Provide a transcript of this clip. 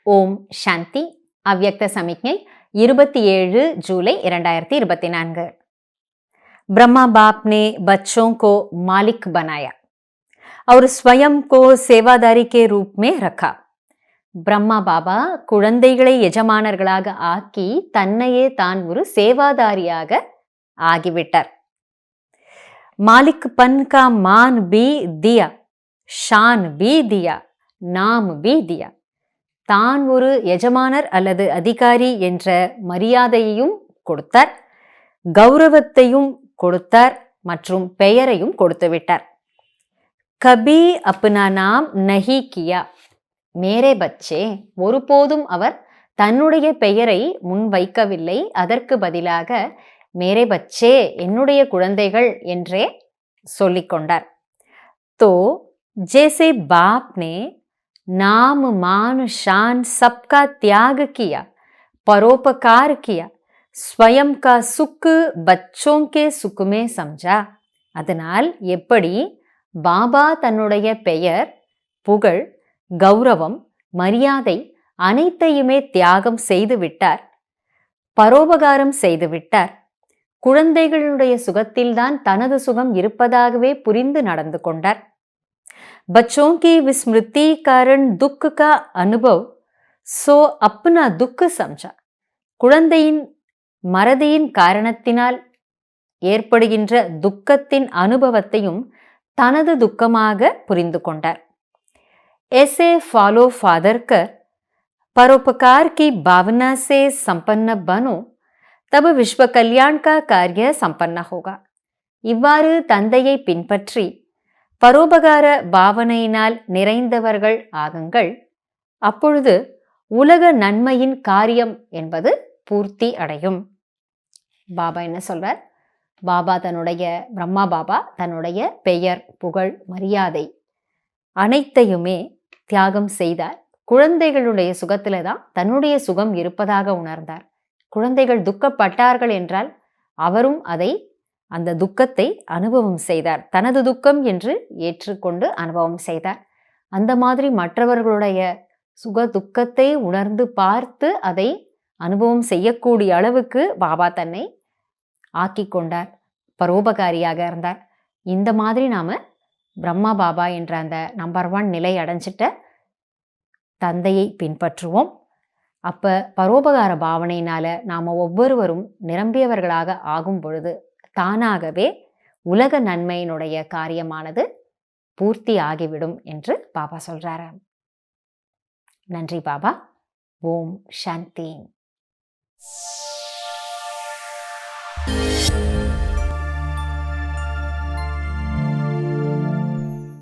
ஓம் சாந்தி. அவ்யக்த சமிக்ஞை 27 ஜூலை 2024। ब्रह्मा बाप ने बच्चों को मालिक बनाया और स्वयं को सेवादारी के रूप में रखा। பிரம்மா பாபா குழந்தைகளை எஜமானர்களாக ஆக்கி தன்னையே தான் ஒரு சேவாதாரியாக ஆகிவிட்டார். மாலிக் பன் கா மான் பி தியா, ஷான் பி தியா, நாம் பி தியா. தான் ஒரு எஜமானர் அல்லது அதிகாரி என்ற மரியாதையையும் கொடுத்தார், கௌரவத்தையும் கொடுத்தார் மற்றும் பெயரையும் கொடுத்து விட்டார். கபி அப்னா நாம் நஹி கியா, மேரே பச்சே. ஒருபோதும் அவர் தன்னுடைய பெயரை முன்வைக்கவில்லை. அதற்கு பதிலாக மேரே பச்சே, என்னுடைய குழந்தைகள் என்றே சொல்லிக்கொண்டார். தோ ஜேசே பாப் நே नाम मान शान सबका त्याग किया, परोपकार किया, स्वयं का सुख बच्चों के सुख में समझा. அதனால் எப்படி பாபா தன்னுடைய பெயர், புகழ், கௌரவம், மரியாதை அனைத்தையுமே தியாகம் செய்து விட்டார், பரோபகாரம் செய்து விட்டார், குழந்தைகளுடைய சுகத்தில்தான் தனது சுகம் இருப்பதாகவே புரிந்து நடந்து கொண்டார். बच्चों की विस्मृति कारण दुख का अनुभव सो अपना दुख समझा. குழந்தையின் மறதியின் காரணத்தினால் ஏற்படுகின்ற துக்கத்தின் அனுபவத்தையும் தனது துக்கமாக புரிந்து கொண்டார். ऐसे फॉलो फादर कर परोपकार की भावना से संपन्न बनो, तब विश्व कल्याण का कार्य संपन्न होगा. இவ்வாறு தந்தையை பின்பற்றி பரோபகார பாவனையினால் நிறைந்தவர்கள் ஆகுங்கள். அப்பொழுது உலக நன்மையின் காரியம் என்பது பூர்த்தி அடையும். பாபா என்ன சொல்றார்? பாபா தன்னுடைய பிரம்மா பாபா தன்னுடைய பெயர், புகழ், மரியாதை அனைத்தையுமே தியாகம் செய்தார். குழந்தைகளுடைய சுகத்தில தான் தன்னுடைய சுகம் இருப்பதாக உணர்ந்தார். குழந்தைகள் துக்கப்பட்டார்கள் என்றால் அவரும் அந்த துக்கத்தை அனுபவம் செய்தார். தனது துக்கம் என்று ஏற்றுக்கொண்டு அனுபவம் செய்தார். அந்த மாதிரி மற்றவர்களுடைய சுக துக்கத்தை உணர்ந்து பார்த்து அதை அனுபவம் செய்யக்கூடிய அளவுக்கு பாபா தன்னை ஆக்கி கொண்டார், பரோபகாரியாக இருந்தார். இந்த மாதிரி நாம பிரம்மா பாபா என்ற அந்த நம்பர் 1 நிலை அடைஞ்சிட்ட தந்தையை பின்பற்றுவோம். அப்ப பரோபகார பாவனையினால நாம ஒவ்வொருவரும் நிரம்பியவர்களாக ஆகும் பொழுது தானாகவே உலக நன்மையினுடைய காரியமானது பூர்த்தி ஆகிவிடும் என்று பாபா சொல்றாரு. நன்றி பாபா. ஓம் சாந்தி.